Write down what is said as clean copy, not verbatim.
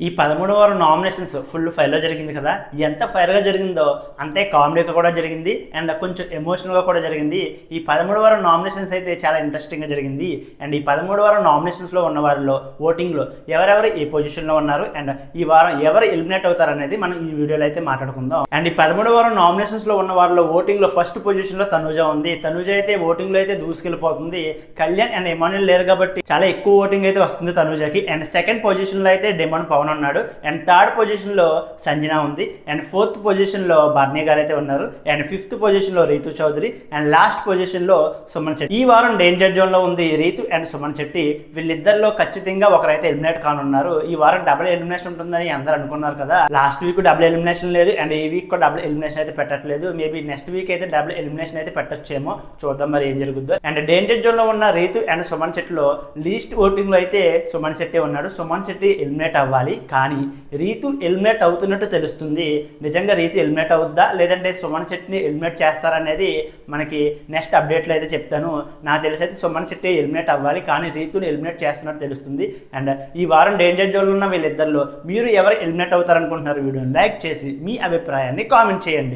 ఈ 13వ వారం nominations full ఫైర్లో జరిగింది కదా. ఎంత ఫైర్గా జరిగిందో అంతే కామెడీగా కూడా జరిగింది అండ్ కొంచెం ఎమోషనల్గా కూడా జరిగింది. ఈ 13వ వారం నామినేషన్స్ అయితే చాలా ఇంట్రెస్టింగ్గా జరిగింది. అండ్ ఈ 13వ వారం నామినేషన్స్లో ఉన్న వారిలో ఓటింగ్లో ఎవరెవరు ఏ పొజిషన్లో ఉన్నారు అండ్ ఈ వారం ఎవరు ఎలిమినేట్ అవుతారు అనేది మనం ఈ వీడియోలో అయితే మాట్లాడుకుందాం. అండ్ ఈ 13వ వారం నామినేషన్స్లో ఉన్న వారిలో ఓటింగ్లో ఫస్ట్ పొజిషన్లో తనుజ ఉంది. తనుజ అయితే ఓటింగ్లో అయితే దూసుకెళ్ళిపోతుంది. కళ్యాణ్ అండ్ ఎమాన్యుల్ లేరు కాబట్టి చాలా ఎక్కువ ఓటింగ్ అయితే వస్తుంది తనుజకి. అండ్ సెకండ్ పొజిషన్లో అయితే డెమన్ పవన్ ఉన్నాడు. అండ్ థర్డ్ పొజిషన్లో సంజన ఉంది. అండ్ ఫోర్త్ పొజిషన్లో బర్నీ గారు అయితే ఉన్నారు. అండ్ ఫిఫ్త్ పొజిషన్లో రీతు చౌదరి అండ్ లాస్ట్ పొజిషన్లో సుమన్ శెట్టి. ఈ వారం డేంజర్ జోన్లో ఉంది రీతు అండ్ సుమన్ శెట్టి. వీళ్ళిద్దరిలో ఖచ్చితంగా ఒకరైతే ఎలిమినేట్ కానున్నారు. ఈ వారం డబుల్ ఎలిమినేషన్ ఉంటుందని అందరూ అనుకున్నారు కదా. లాస్ట్ వీక్ డబుల్ ఎలిమినేషన్ లేదు అండ్ ఈ వీక్ కూడా డబుల్ ఎలిమినేషన్ అయితే పెట్టట్లేదు. మేబీ నెక్స్ట్ వీక్ అయితే డబుల్ ఎలిమినేషన్ అయితే పెట్టొచ్చేమో, చూద్దాం మరి ఏం జరుగుద్దో. అండ్ డేంజర్ జోన్లో ఉన్న రీతు అండ్ సుమన్ శెట్టిలో లీస్ట్ ఓటింగ్లో అయితే సుమన్ శెట్టి ఉన్నాడు. సుమన్ శెట్టి ఎలిమినేట్ అవ్వాలి, కానీ రీతు ఎలిమినేట్ అవుతున్నట్టు తెలుస్తుంది. నిజంగా రీతు ఎలిమినేట్ అవుద్దా లేదంటే సుమన్ శెట్టిని ఎలిమినేట్ చేస్తారనేది మనకి నెక్స్ట్ అప్డేట్లో అయితే చెప్తాను. నాకు తెలిసి అయితే సుమన్ శెట్టి ఎలిమినేట్ అవ్వాలి, కానీ రీతుని ఎలిమినేట్ చేస్తున్నట్టు తెలుస్తుంది. అండ్ ఈ వారం డేంజర్ జోన్లో ఉన్న వీళ్ళిద్దరిలో మీరు ఎవరు ఎలిమినేట్ అవుతారనుకుంటున్నారు? వీడియోని లైక్ చేసి మీ అభిప్రాయాన్ని కామెంట్ చేయండి.